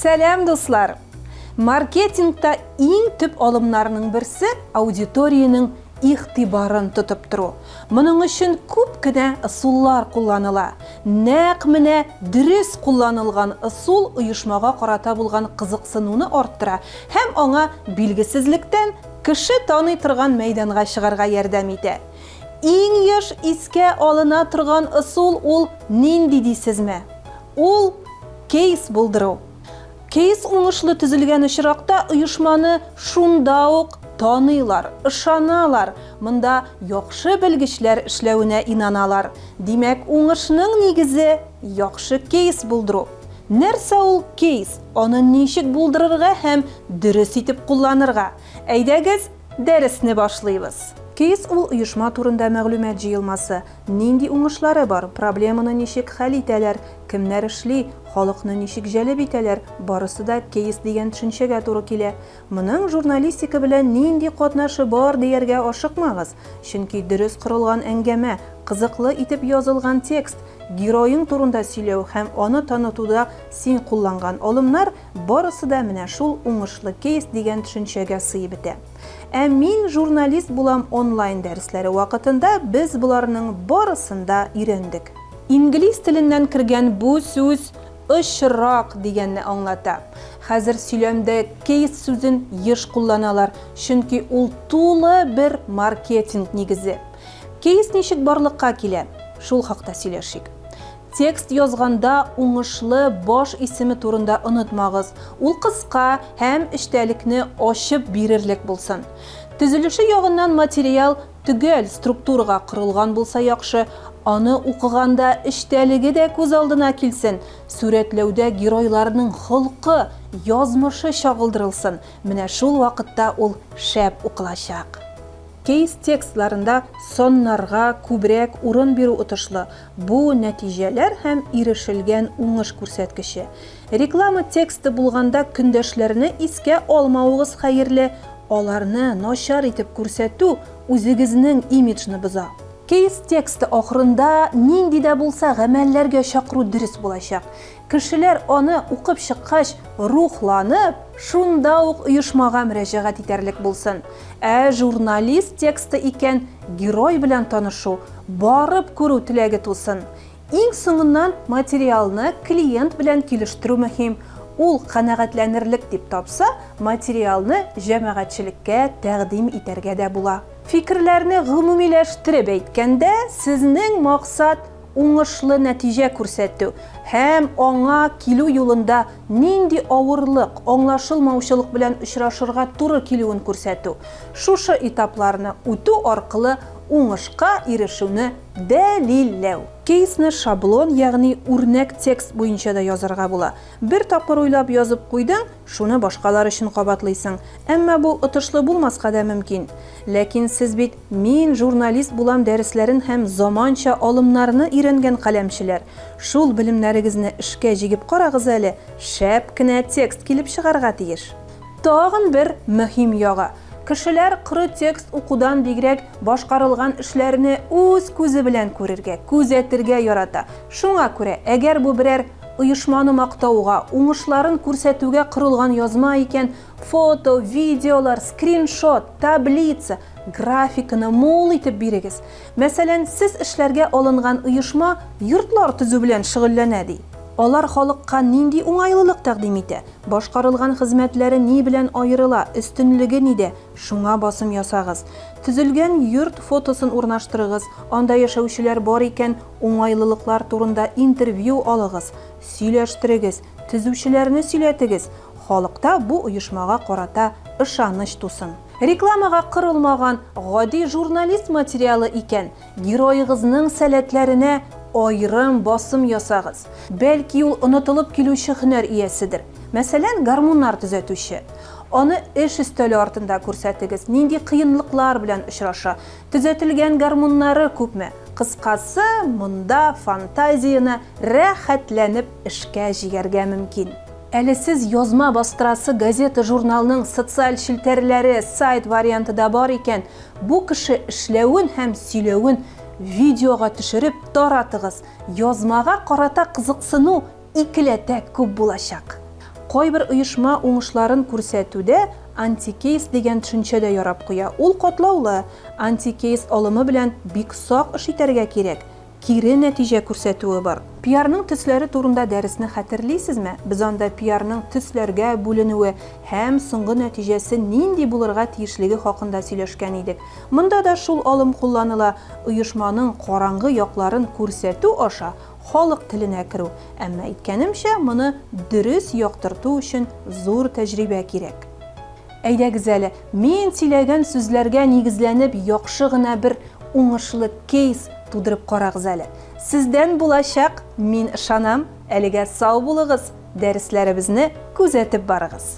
Сәлам дуслар! Маркетингта иң төп алымнарының берсе аудиторияның игътибарын тотып туру. Моның өчен күп кенә ысуллар кулланыла. Нәкъ менә дөрес кулланылган ысул оешмага карата булган кызыксынуны арттыра һәм аңа билгесезлектән кеше таный торган мәйданга чыгарга ярдәм итә. Иң еш искә алына торган ысул ул нинди дисезме? Ул кейс булдыру. Кейс уңышлы төзелгән очракта оешманы шунда ук таныйлар, ышаналар, монда яхшы белгечләр эшләвенә инаналар. Димәк, уңышның нигезе яхшы кейс булдыру. Нәрсә ул кейс? Аны ничек булдырырга һәм дөрес итеп кулланырга? Әйдәгез, дәресне башлыйбыз. Кейс ул оешма турында мәгълүмат җыелмасы. Нинди уңышлары бар, проблеманы ничек хәл итәләр, кемнәр эшли, халыкны ничек җәлеп итәләр, барысы да кейс дигән төшенчәгә туры килә. Моның журналистика белән нинди катнашы бар дияргә ашыкмагыз, чөнки дөрес корылган әңгәмә, кызыклы итеп язылган текст, героең турында сөйләү һәм аны танытуда син кулланган алымнар барысы да менә шул уңышлы кейс дигән төшенчәгә сыйып бетә. Ә мин журналист булам онлайн дәресләре вакытында без буларның барысында өйрәндек. Инглиз теленнән кергән бу сүз очрак дигәнне аңлата. Хәзер сөйләмдә кейс сүзен еш кулланалар, чөнки ул тулы бер маркетинг нигезе. Кейс ничек барлыкка килә? Шул хакта сөйләшик. Текст язганда уңышлы баш исеме турында онытмагыз. Ул кыска һәм эчтәлекне ачып бирерлек булсын. Төзелеше ягыннан материал төгәл структурага корылган булса яхшы, аны укыганда эчтәлеге дә күз алдына килсен. Сүрәтләүдә геройларның холкы, язмышы чагылдырылсын. Менә шул вакытта ул шәп укылачак. Кейс текстларында соннарга күбрәк урын бирү отышлы. Бу нәтиҗәләр һәм ирешелгән уңыш күрсәткече. Реклама тексты булганда көндәшләрне искә алмавыгыз хәерле, аларны начар итеп күрсәтү үзегезнең имиджны боза. Кейс тексты ахырында нинди дә булса гамәлләргә чакыру дөрес булачак. Кешеләр аны укып чыккач рухланып, шунда ук оешмага мөрәҗәгать итәрлек булсын. Ә журналист тексты икән, герой белән танышу, барып күрү теләге тусын. Иң соңыннан материалны клиент белән килештерү мөһим. Ул канәгатьләнерлек дип тапса, материалны җәмәгатьчелеккә тәкъдим итәргә дә була. Фикерләрне гомумиләштереп әйткәндә, сезнең максат уңышлы нәтиҗә күрсәтү һәм аңа килү юлында нинди авырлык, аңлашылмаучылык белән очрашырга туры килүен күрсәтү. Шушы этапларны үтү аркылы уңышка ирешүне дәлилләү. Кейсны шаблон, ягъни үрнәк текст буенча да язарга була. Бер тапкыр уйлап язып куйдың, шуны башкалар өчен кабатлыйсың. Әмма бу отышлы булмаска да мөмкин. Ләкин сез бит мин журналист булам дәресләрен һәм заманча алымнарны өйрәнгән каләмчеләр. Шул белемнәрегезне эшкә җигеп карагыз әле. Шәп кенә текст килеп чыгарга тиеш. Тагын бер мөһим ягы. Кешеләр кыры текст укудан бигрәк башкарылган эшләрне үз күзе белән күрергә, күзәтергә ярата. Шуңа күрә, әгәр бу берәр оешманы мактауга, уңышларын күрсәтүгә корылган язма икән, фото, видеолар, скриншот, таблица, графиканы мул итеп бирегез. Мәсәлән, сез эшләргә алынган оешма йортлар төзү белән шөгыльләнә ди. Алар халыкка нинди уңайлылык тәкъдим итә? Башкарылган хезмәтләре ни белән аерыла? Өстенлеге нидә? Шуңа басым ясагыз. Төзелгән йорт фотосын урнаштырыгыз. Анда яшәүчеләр бар икән, уңайлылыклар турында интервью алыгыз. Сөйләштерегез, төзүчеләрне сөйләтегез. Халыкта бу оешмага карата ышаныч тусын. Рекламага корылмаган гади журналист материалы икән, героегызның сәләтләренә айрым басым ясагыз. Бәлки ул онытылып килүче һөнәр ияседер. Мәсәлән, гармуннар төзәтүче. Аны эш өстәле артында күрсәтегез, нинди кыенлыклар белән очраша. Төзәтелгән гармуннары күпме? Кыскасы, монда фантазияны рәхәтләнеп эшкә җигәргә мөмкин. Әле сез язма бастырасы газета журналның социаль шелтәрләре сайт вариантыда бар икән, бу кеше эшләвен һәм сөйләвен видеога төшереп таратыгыз. Язмага карата кызыксыну икеләтә күп булачак. Кайбер оешма уңышларын күрсәтүдә антикейс дигән төшенчә дә ярап куя. Ул катлаулы. Антикейс алымы белән бик сак эш итәргә кирәк. Кире нәтиҗә күрсәтүе бар. Пиарның төсләре турында дәресне хәтерлисезме? Без анда пиарның төсләргә бүленүе һәм соңгы нәтиҗәсе нинди булырга тиешлеге хакында сөйләшкән идек. Монда да шул алым кулланыла. Оешманың караңгы якларын күрсәтү аша халык теленә керү. Әмма әйткәнемчә, моны дөрес яктырту өчен зур тәҗрибә кирәк. Әйдәгез әле, мин сөйләгән сүзләргә нигезләнеп яхшы гына бер уңышлы кейс тудырып карагыз әле. Сездән булачак, мин ышанам. Әлегә сау булыгыз. Дәресләребезне күзәтеп барыгыз.